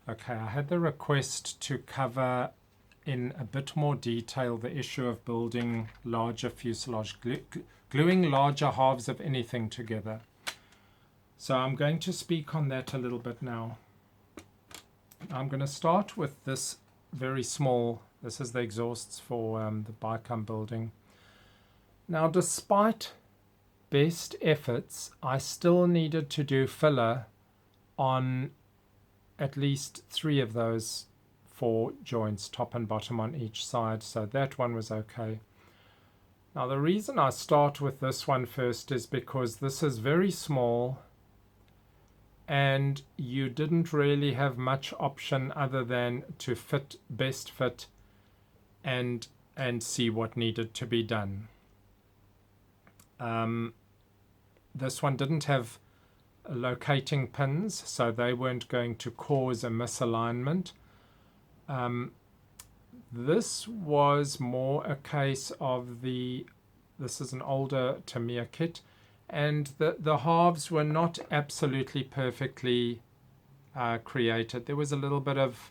Okay, I had the request to cover in a bit more detail the issue of building larger fuselage, gluing larger halves of anything together. So I'm going to speak on that a little bit now. I'm going to start with this very small, this is the exhausts for the bike I'm building. Now, despite best efforts, I still needed to do filler on at least 3 of those 4 joints, top and bottom on each side, so that one was okay. Now the reason I start with this one first is because this is very small and you didn't really have much option other than to fit, best fit, and see what needed to be done. This one didn't have locating pins, so they weren't going to cause a misalignment. This was more a case of this is an older Tamiya kit, and the halves were not absolutely perfectly created. There was a little bit of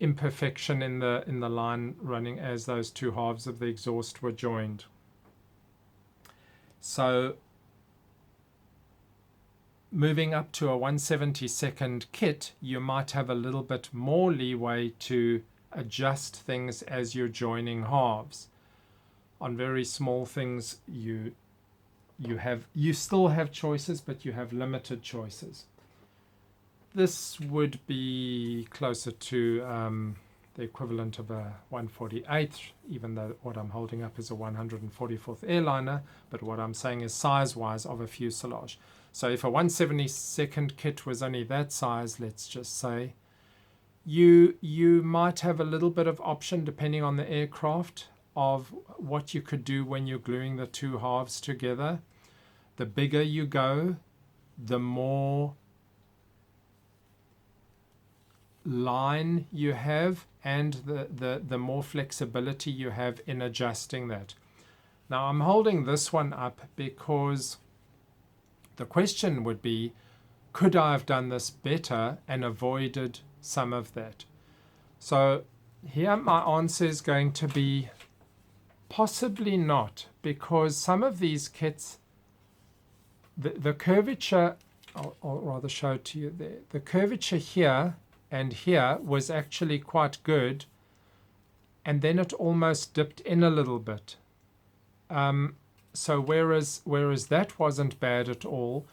imperfection in the line running as those 2 halves of the exhaust were joined. So moving up to a 1/72nd kit, you might have a little bit more leeway to adjust things as you're joining halves. On very small things, you still have choices, but you have limited choices. This would be closer to the equivalent of a 1/48th, even though what I'm holding up is a 144th airliner, but what I'm saying is size-wise of a fuselage. So if a 1/72nd kit was only that size, let's just say, you might have a little bit of option depending on the aircraft of what you could do when you're gluing the 2 halves together. The bigger you go, the more line you have and the more flexibility you have in adjusting that. Now I'm holding this one up because the question would be, could I have done this better and avoided some of that? So here my answer is going to be possibly not, because some of these kits, the curvature, I'll rather show it to you there, the curvature here and here was actually quite good, and then it almost dipped in a little bit. So whereas that wasn't bad at all,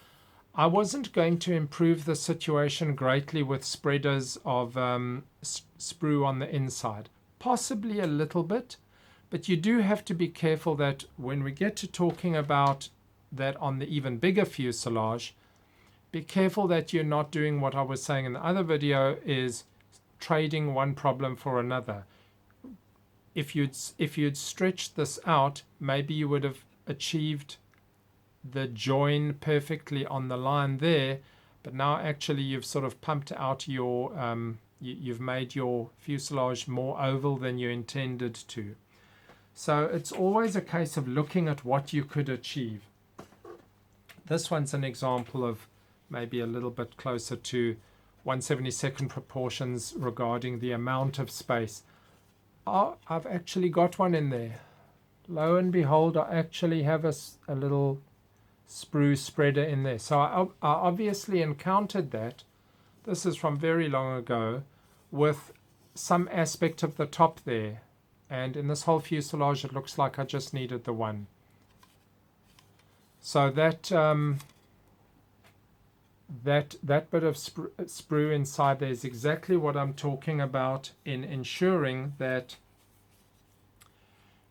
I wasn't going to improve the situation greatly with spreaders of sprue on the inside. Possibly a little bit, but you do have to be careful that when we get to talking about that on the even bigger fuselage, be careful that you're not doing what I was saying in the other video, is trading one problem for another. If you'd stretched this out, maybe you would have achieved the join perfectly on the line there, but now actually you've sort of pumped out your you've made your fuselage more oval than you intended to. So it's always a case of looking at what you could achieve. This one's an example of maybe a little bit closer to 1/72nd proportions regarding the amount of space. Oh, I've actually got one in there. Lo and behold, I actually have a little sprue spreader in there. So I obviously encountered that. This is from very long ago, with some aspect of the top there. And in this whole fuselage, it looks like I just needed the one. So that that bit of sprue inside there is exactly what I'm talking about in ensuring that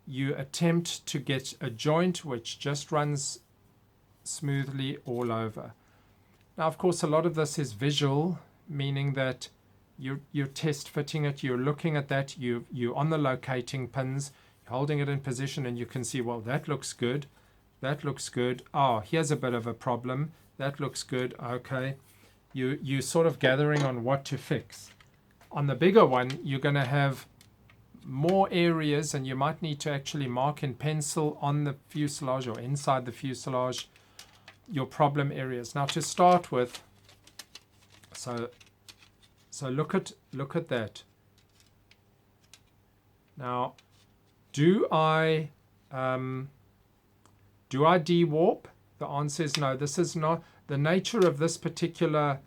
you attempt to get a joint which just runs smoothly all over. Now, of course, a lot of this is visual, meaning that you're test fitting it, you're looking at that, you're on the locating pins, you're holding it in position, and you can see, well, that looks good, that looks good, oh, here's a bit of a problem, that looks good, okay. You're sort of gathering on what to fix. On the bigger one, you're going to have more areas, and you might need to actually mark in pencil on the fuselage or inside the fuselage your problem areas. Now, to start with, so So look at that. Now, do I de-warp? The answer is no. This is not the nature of this particular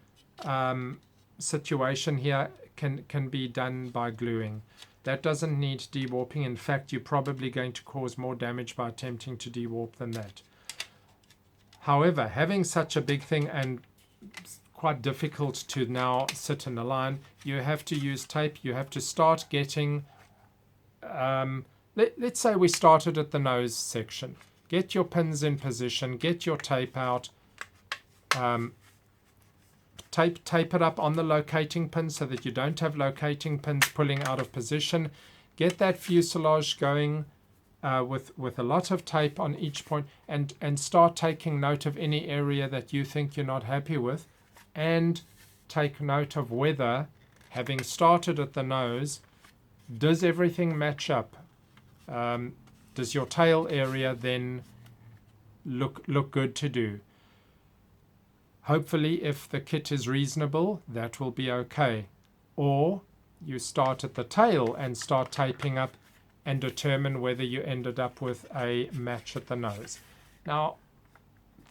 situation here. Can be done by gluing. That doesn't need de-warping. In fact, you're probably going to cause more damage by attempting to de-warp than that. However, having such a big thing and quite difficult to now sit in a line, you have to use tape. You have to start getting, let's say we started at the nose section. Get your pins in position, get your tape out, tape it up on the locating pin so that you don't have locating pins pulling out of position. Get that fuselage going with a lot of tape on each point, and start taking note of any area that you think you're not happy with, and take note of whether, having started at the nose, does everything match up? Does your tail area then look good to do? Hopefully, if the kit is reasonable, that will be okay. Or you start at the tail and start taping up and determine whether you ended up with a match at the nose. Now,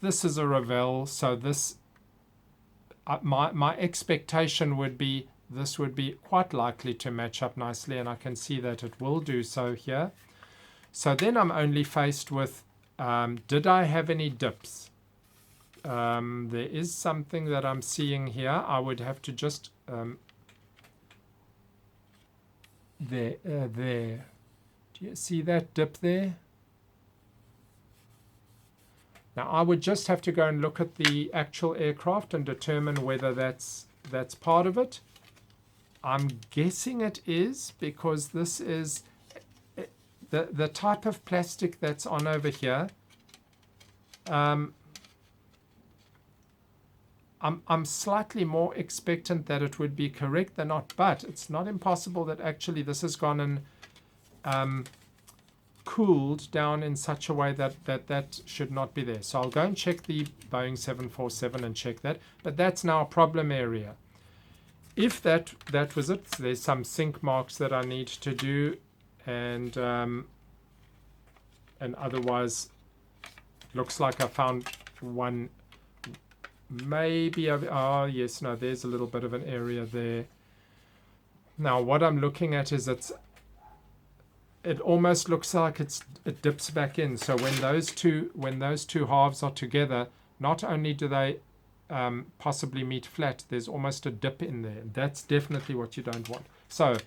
this is a Revell, so this my expectation would be this would be quite likely to match up nicely, and I can see that it will do so here. So then I'm only faced with, did I have any dips? There is something that I'm seeing here. I would have to just there. Do you see that dip there? Now I would just have to go and look at the actual aircraft and determine whether that's part of it. I'm guessing it is, because this is the type of plastic that's on over here. I'm slightly more expectant that it would be correct than not, but it's not impossible that actually this has gone and cooled down in such a way that should not be there. So I'll go and check the Boeing 747 and check that, but that's now a problem area. If that was it, there's some sink marks that I need to do, and otherwise looks like I found one. Maybe oh yes, no, there's a little bit of an area there. Now what I'm looking at is it almost looks like it dips back in. So when those two halves are together, not only do they possibly meet flat, there's almost a dip in there. That's definitely what you don't want. So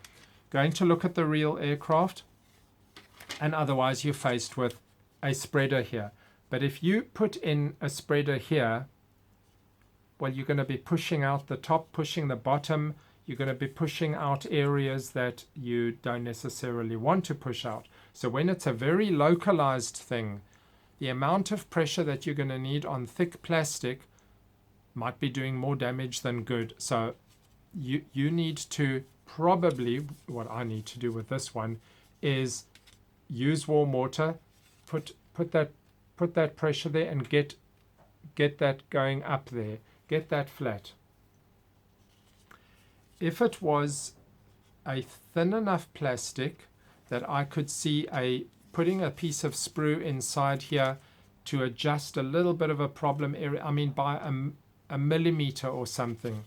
going to look at the real aircraft, and otherwise you're faced with a spreader here. But if you put in a spreader here, well, you're going to be pushing out the top, pushing the bottom. You're going to be pushing out areas that you don't necessarily want to push out. So when it's a very localized thing, the amount of pressure that you're going to need on thick plastic might be doing more damage than good. So you need to probably, what I need to do with this one is use warm water, put that pressure there, and get that going up there. Get that flat. If it was a thin enough plastic that I could see putting a piece of sprue inside here to adjust a little bit of a problem area, I mean by a millimeter or something.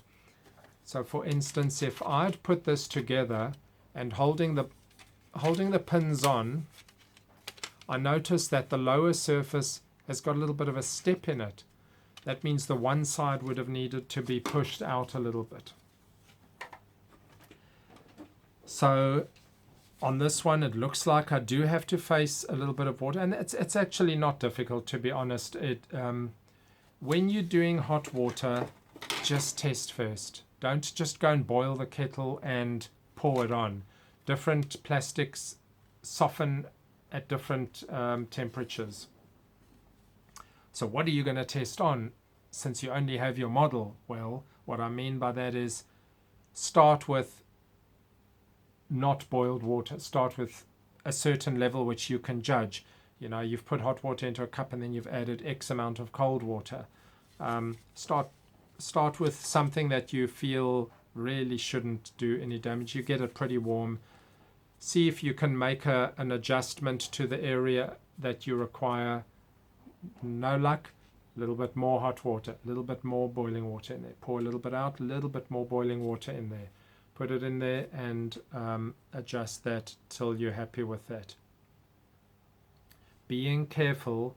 So for instance, if I'd put this together and holding the pins on, I noticed that the lower surface has got a little bit of a step in it. That means the one side would have needed to be pushed out a little bit. So on this one, it looks like I do have to face a little bit of water, and it's actually not difficult, to be honest. When you're doing hot water, just test first. Don't just go and boil the kettle and pour it on. Different plastics soften at different temperatures. So what are you going to test on since you only have your model? Well, what I mean by that is start with not boiled water. Start with a certain level which you can judge. You know, you've put hot water into a cup and then you've added X amount of cold water. Start with something that you feel really shouldn't do any damage. You get it pretty warm. See if you can make an adjustment to the area that you require. No luck, a little bit more hot water, a little bit more boiling water in there. Pour a little bit out, a little bit more boiling water in there. Put it in there and adjust that till you're happy with that. Being careful,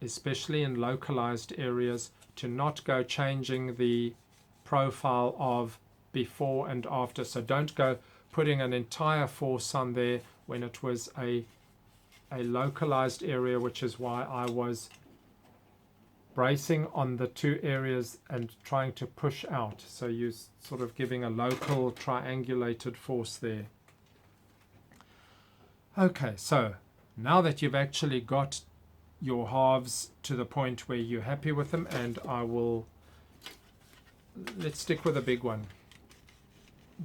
especially in localized areas, to not go changing the profile of before and after. So don't go putting an entire force on there when it was a localized area, which is why I was bracing on the two areas and trying to push out. So you're sort of giving a local triangulated force there. Okay, so now that you've actually got your halves to the point where you're happy with them, and let's stick with a big one.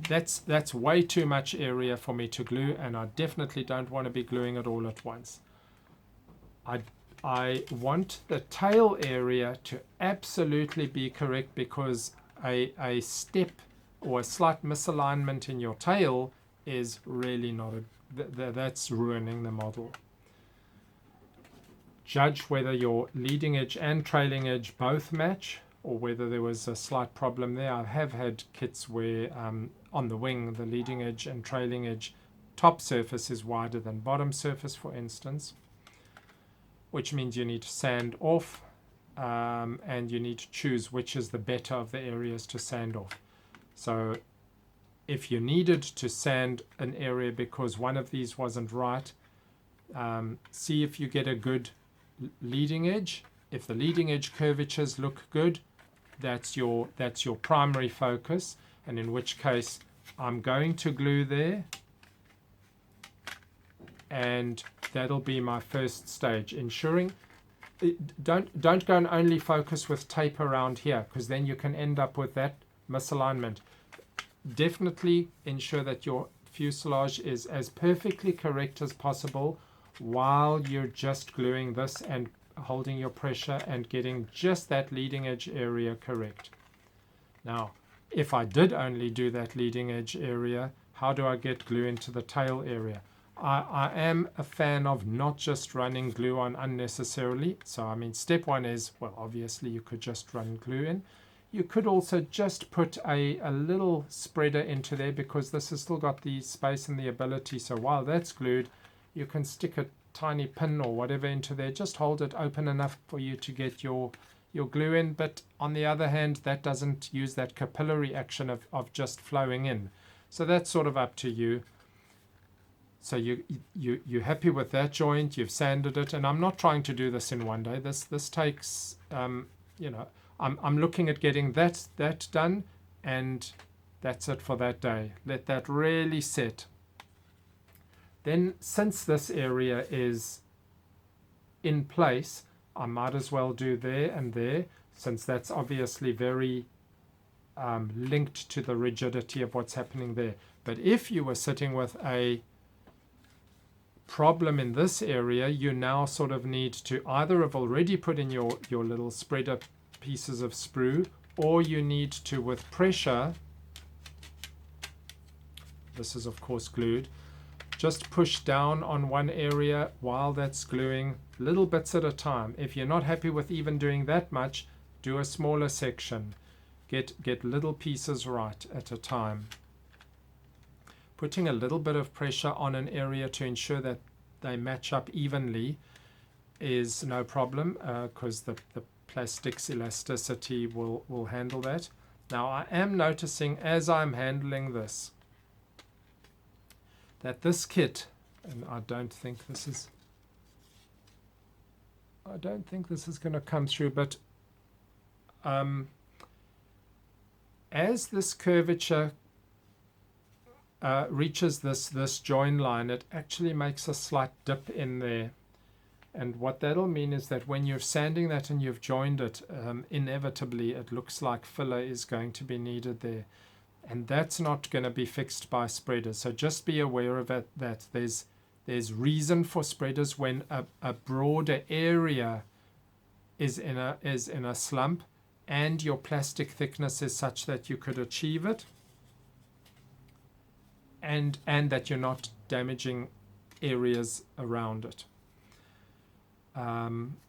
That's way too much area for me to glue, and I definitely don't want to be gluing it all at once. I want the tail area to absolutely be correct, because a step or a slight misalignment in your tail is really not that's ruining the model. Judge whether your leading edge and trailing edge both match, or whether there was a slight problem there. I have had kits where on the wing the leading edge and trailing edge top surface is wider than bottom surface, for instance, which means you need to sand off, and you need to choose which is the better of the areas to sand off. So if you needed to sand an area because one of these wasn't right, see if you get a good leading edge. If the leading edge curvatures look good, that's your primary focus, and in which case I'm going to glue there, and that'll be my first stage. Ensuring don't go and only focus with tape around here, because then you can end up with that misalignment. Definitely ensure that your fuselage is as perfectly correct as possible while you're just gluing this and holding your pressure and getting just that leading edge area correct. Now, if I did only do that leading edge area, how do I get glue into the tail area? I am a fan of not just running glue on unnecessarily. So I mean, step one is, well, obviously you could just run glue in. You could also just put a little spreader into there, because this has still got the space and the ability. So while that's glued, you can stick a tiny pin or whatever into there. Just hold it open enough for you to get your glue in. But on the other hand, that doesn't use that capillary action of just flowing in. So that's sort of up to you. So you're happy with that joint, you've sanded it, and I'm not trying to do this in one day. This takes, I'm looking at getting that done, and that's it for that day. Let that really set. Then, since this area is in place, I might as well do there and there, since that's obviously very linked to the rigidity of what's happening there. But if you were sitting with a problem in this area, you now sort of need to either have already put in your little spreader pieces of sprue, or you need to, with pressure, this is of course glued, just push down on one area while that's gluing, little bits at a time. If you're not happy with even doing that much, do a smaller section. Get little pieces right at a time. Putting a little bit of pressure on an area to ensure that they match up evenly is no problem, because the plastic's elasticity will handle that. Now I am noticing as I'm handling this that this kit, and I don't think this is going to come through, but as this curvature reaches this join line, it actually makes a slight dip in there. And what that'll mean is that when you're sanding that and you've joined it, inevitably it looks like filler is going to be needed there. And that's not going to be fixed by spreaders. So just be aware of it, that there's reason for spreaders when a broader area is in a slump and your plastic thickness is such that you could achieve it. and that you're not damaging areas around it.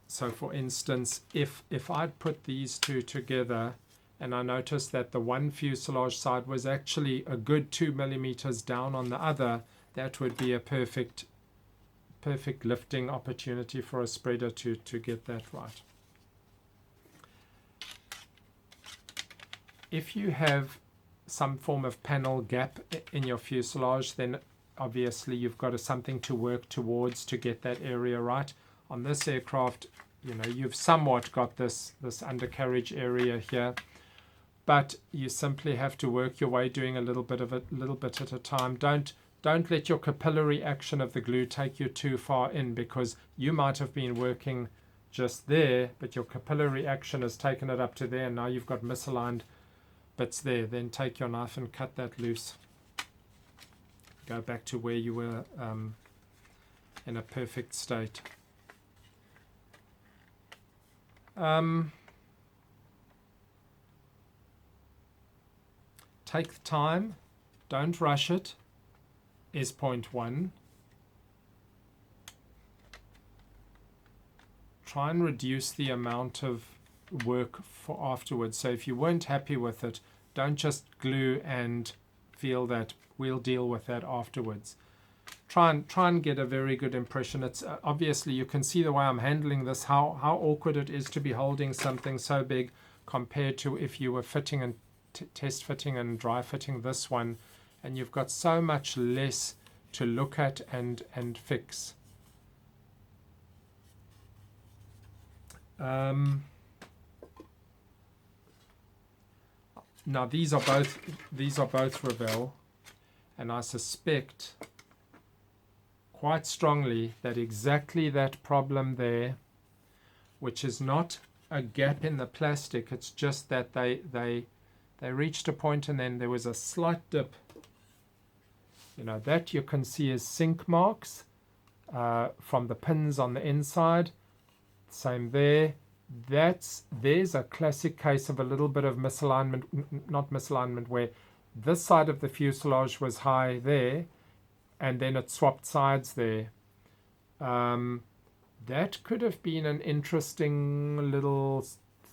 So for instance, if I'd put these two together and I noticed that the one fuselage side was actually a good 2 millimeters down on the other, that would be a perfect lifting opportunity for a spreader to get that right. If you have some form of panel gap in your fuselage, then obviously you've got something to work towards to get that area right. On this aircraft, you know, you've somewhat got this undercarriage area here, but you simply have to work your way doing a little bit at a time. Don't let your capillary action of the glue take you too far in, because you might have been working just there, but your capillary action has taken it up to there, and now you've got misaligned bits there. Then take your knife and cut that loose. Go back to where you were in a perfect state. Take the time, don't rush it, is point one. Try and reduce the amount of work for afterwards. So if you weren't happy with it, don't just glue and feel that we'll deal with that afterwards. Try and get a very good impression. It's obviously, you can see the way I'm handling this, how awkward it is to be holding something so big compared to if you were fitting and test fitting and dry fitting this one, and you've got so much less to look at and fix. Now these are both Revell, and I suspect quite strongly that exactly that problem there, which is not a gap in the plastic, it's just that they reached a point and then there was a slight dip. You know, that you can see as sink marks from the pins on the inside. Same there. There's a classic case of a little bit of misalignment, not misalignment, where this side of the fuselage was high there, and then it swapped sides there. That could have been an interesting little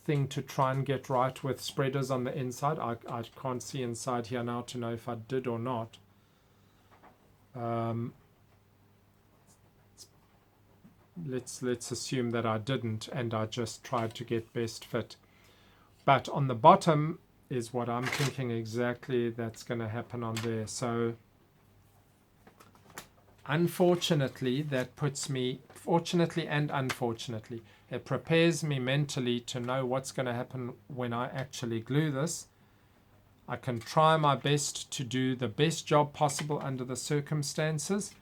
thing to try and get right with spreaders on the inside. I can't see inside here now to know if I did or not. Let's assume that I didn't, and I just tried to get best fit. But on the bottom is what I'm thinking exactly that's going to happen on there. So unfortunately, that puts me, fortunately and unfortunately, it prepares me mentally to know what's going to happen when I actually glue this. I can try my best to do the best job possible under the circumstances.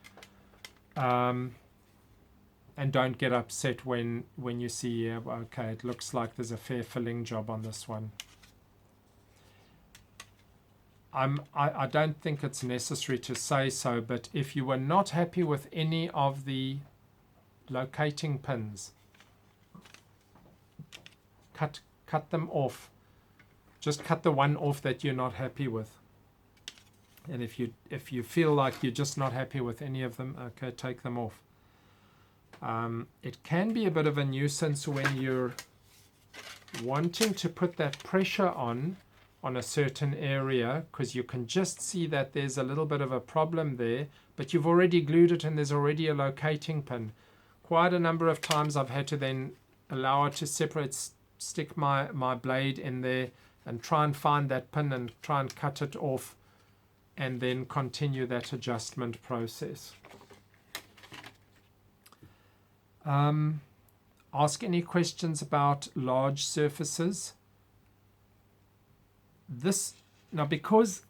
And don't get upset when you see, okay, it looks like there's a fair filling job on this one. I don't think it's necessary to say so, but if you were not happy with any of the locating pins, cut them off. Just cut the one off that you're not happy with. And if you feel like you're just not happy with any of them, okay, take them off. It can be a bit of a nuisance when you're wanting to put that pressure on a certain area, because you can just see that there's a little bit of a problem there, but you've already glued it and there's already a locating pin. Quite a number of times I've had to then allow it to separate, stick my blade in there and try and find that pin and try and cut it off, and then continue that adjustment process. Ask any questions about large surfaces. This now, because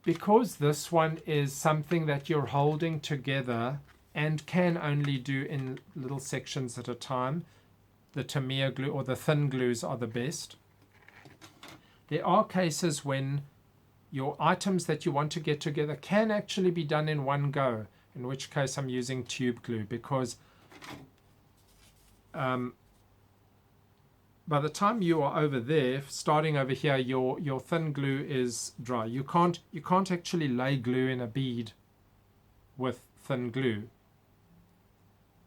this one is something that you're holding together and can only do in little sections at a time, the Tamiya glue or the thin glues are the best. There are cases when your items that you want to get together can actually be done in one go, in which case I'm using tube glue, because by the time you are over there, starting over here, your thin glue is dry. You can't actually lay glue in a bead with thin glue,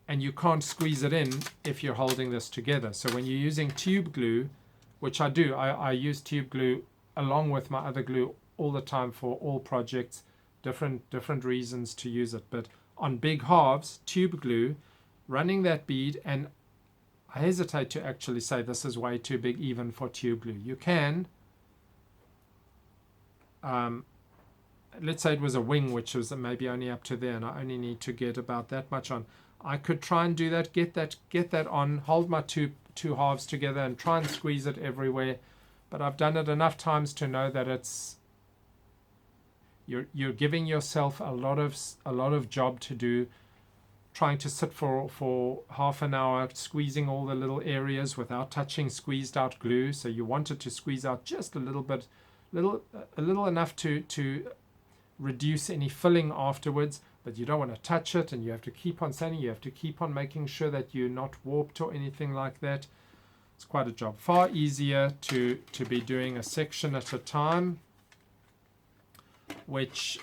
and you can't squeeze it in if you're holding this together. So when you're using tube glue, which I do, I use tube glue along with my other glue all the time for all projects, different reasons to use it. But on big halves, tube glue, running that bead, and I hesitate to actually say this is way too big even for tube glue. You can, let's say it was a wing, which was maybe only up to there, and I only need to get about that much on. I could try and do that, get that on, hold my two halves together and try and squeeze it everywhere. But I've done it enough times to know that you're giving yourself a lot of job to do, trying to sit for half an hour squeezing all the little areas without touching squeezed out glue. So you want it to squeeze out just a little bit, a little enough to reduce any filling afterwards, but you don't want to touch it, and you have to keep on sanding, you have to keep on making sure that you're not warped or anything like that. It's quite a job. Far easier to be doing a section at a time, which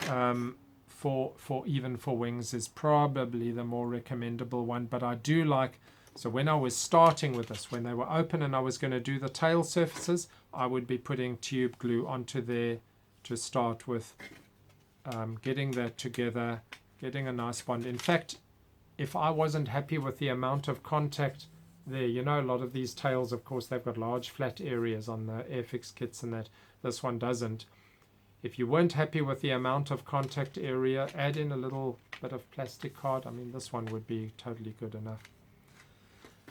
even for wings is probably the more recommendable one. But I do like, so when I was starting with this, when they were open and I was going to do the tail surfaces, I would be putting tube glue onto there to start with, getting that together, getting a nice bond. In fact, if I wasn't happy with the amount of contact there, you know, a lot of these tails, of course, they've got large flat areas on the Airfix kits, and that this one doesn't. If you weren't happy with the amount of contact area, add in a little bit of plastic card. I mean, this one would be totally good enough.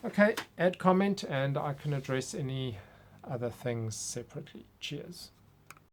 Okay, add comment and I can address any other things separately. Cheers.